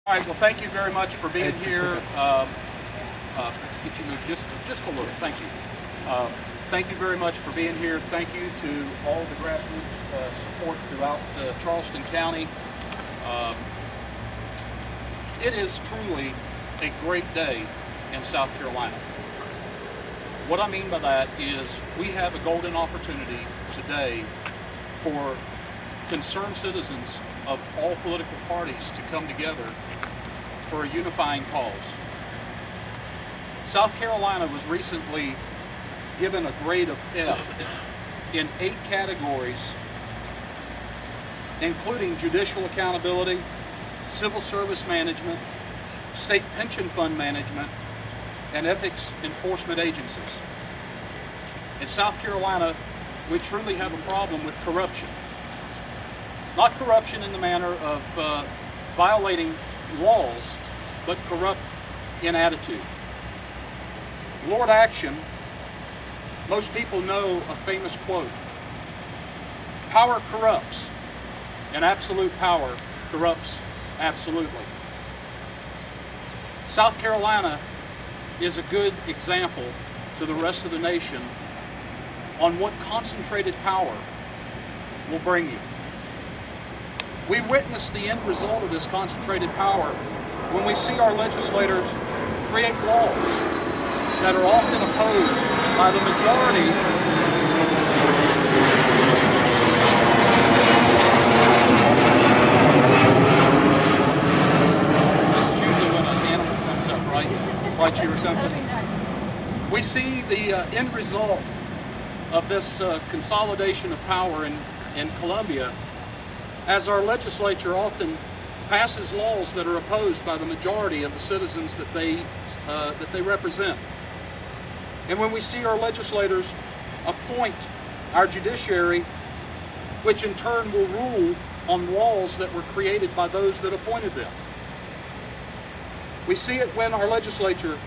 All right, well, thank you very much for being here. Get you moved just a little. Thank you. Thank you very much for being here. Thank you to all the grassroots support throughout Charleston County. It is truly a great day in South Carolina. What I mean by that is we have a golden opportunity today for concerned citizens of all political parties to come together for a unifying cause. South Carolina was recently given a grade of F in 8 categories, including judicial accountability, civil service management, state pension fund management, and ethics enforcement agencies. In South Carolina, we truly have a problem with corruption. Not corruption in the manner of violating laws, but corrupt in attitude. Lord Action, most people know a famous quote: "Power corrupts, and absolute power corrupts absolutely." South Carolina is a good example to the rest of the nation on what concentrated power will bring you. We witness the end result of this concentrated power when we see our legislators create laws that are often opposed by the majority This is usually when an animal comes up, right? Bites you or something. We see the end result of this consolidation of power in Columbia as our legislature often passes laws that are opposed by the majority of the citizens that they represent. And when we see our legislators appoint our judiciary, which in turn will rule on laws that were created by those that appointed them. We see it when our legislature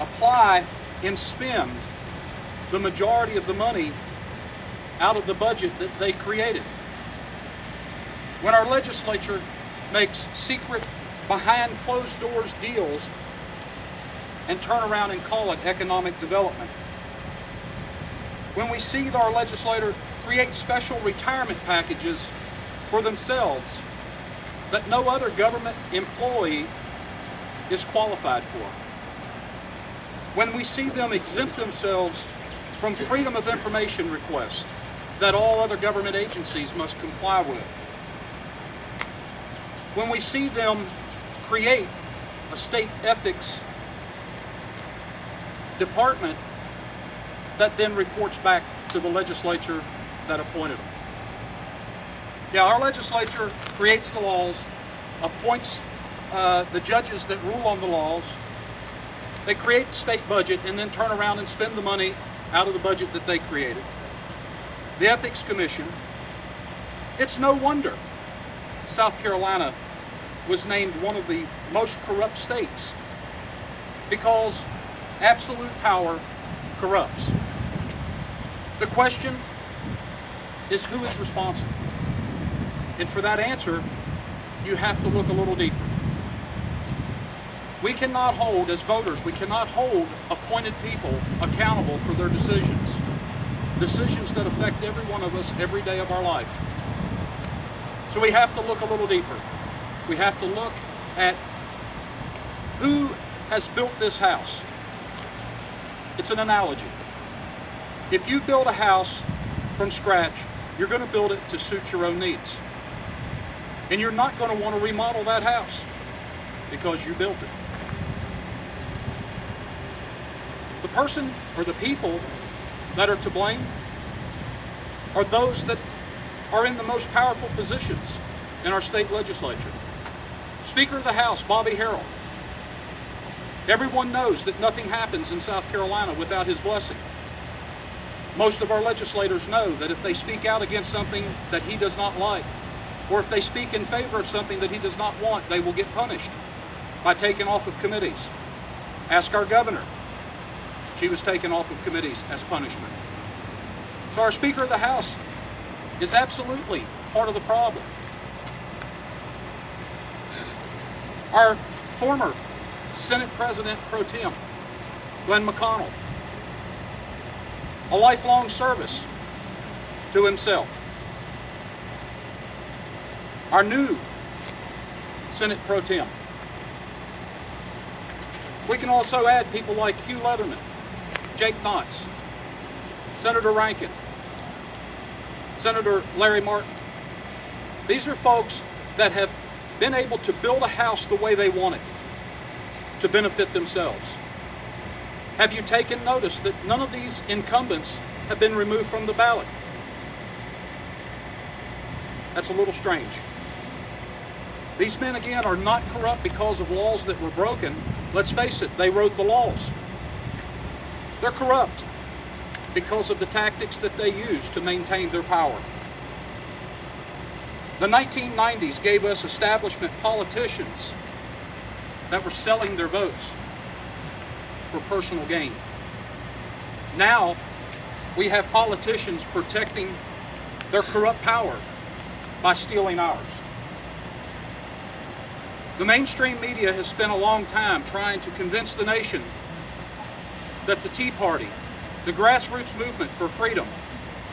apply and spend the majority of the money out of the budget that they created. When our legislature makes secret, behind closed doors deals and turn around and call it economic development. When we see our legislator create special retirement packages for themselves that no other government employee is qualified for. When we see them exempt themselves from freedom of information requests that all other government agencies must comply with. When we see them create a state ethics department that then reports back to the legislature that appointed them. Yeah, our legislature creates the laws, appoints the judges that rule on the laws. They create the state budget and then turn around and spend the money out of the budget that they created. The Ethics Commission. It's no wonder South Carolina was named one of the most corrupt states, because absolute power corrupts. The question is, who is responsible? And for that answer, you have to look a little deeper. We cannot hold, as voters, we cannot hold appointed people accountable for their decisions. Decisions that affect every one of us every day of our life. So we have to look a little deeper. We have to look at who has built this house. It's an analogy. If you build a house from scratch, you're going to build it to suit your own needs. And you're not going to want to remodel that house because you built it. The person or the people that are to blame are those that are in the most powerful positions in our state legislature. Speaker of the House, Bobby Harrell. Everyone knows that nothing happens in South Carolina without his blessing. Most of our legislators know that if they speak out against something that he does not like, or if they speak in favor of something that he does not want, they will get punished by taken off of committees. Ask our governor. She was taken off of committees as punishment. So our Speaker of the House is absolutely part of the problem. Our former Senate President Pro Tempore, Glenn McConnell, a lifelong service to himself. Our new Senate Pro Tempore. We can also add people like Hugh Leatherman, Jake Knotts, Senator Rankin, Senator Larry Martin. These are folks that have been able to build a house the way they want it, to benefit themselves. Have you taken notice that none of these incumbents have been removed from the ballot? That's a little strange. These men, again, are not corrupt because of laws that were broken. Let's face it, they wrote the laws. They're corrupt because of the tactics that they use to maintain their power. The 1990s gave us establishment politicians that were selling their votes for personal gain. Now, we have politicians protecting their corrupt power by stealing ours. The mainstream media has spent a long time trying to convince the nation that the Tea Party, the grassroots movement for freedom,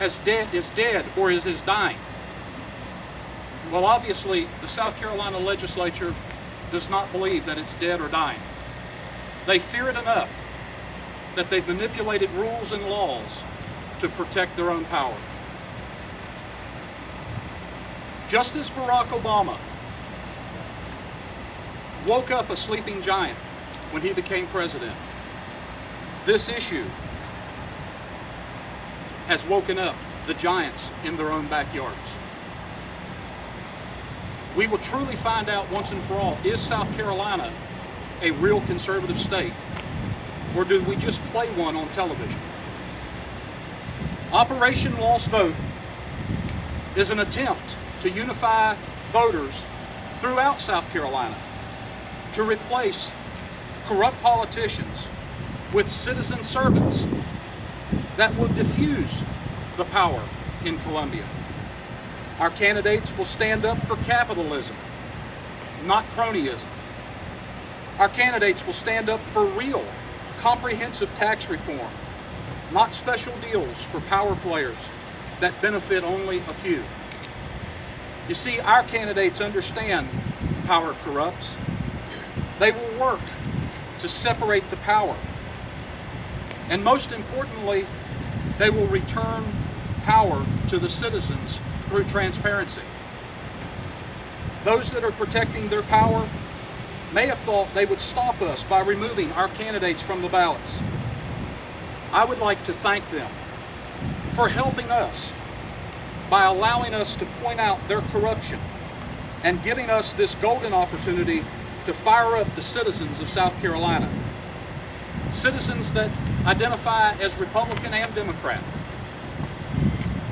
is dead or is dying. Well, obviously, the South Carolina legislature does not believe that it's dead or dying. They fear it enough that they've manipulated rules and laws to protect their own power. Just as Barack Obama woke up a sleeping giant when he became president, this issue has woken up the giants in their own backyards. We will truly find out once and for all, is South Carolina a real conservative state, or do we just play one on television? Operation Lost Vote is an attempt to unify voters throughout South Carolina to replace corrupt politicians with citizen servants that will diffuse the power in Columbia. Our candidates will stand up for capitalism, not cronyism. Our candidates will stand up for real, comprehensive tax reform, not special deals for power players that benefit only a few. You see, our candidates understand power corrupts. They will work to separate the power. And most importantly, they will return power to the citizens through transparency. Those that are protecting their power may have thought they would stop us by removing our candidates from the ballots. I would like to thank them for helping us by allowing us to point out their corruption and giving us this golden opportunity to fire up the citizens of South Carolina. Citizens that identify as Republican and Democrat.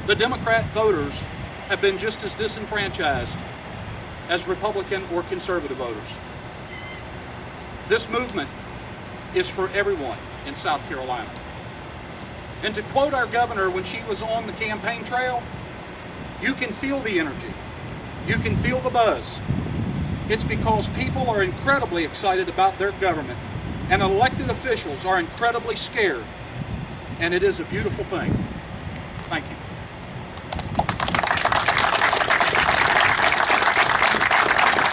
The Democrat voters have been just as disenfranchised as Republican or conservative voters. This movement is for everyone in South Carolina. And to quote our governor when she was on the campaign trail, you can feel the energy. You can feel the buzz. It's because people are incredibly excited about their government and elected officials are incredibly scared. And it is a beautiful thing. Thank you.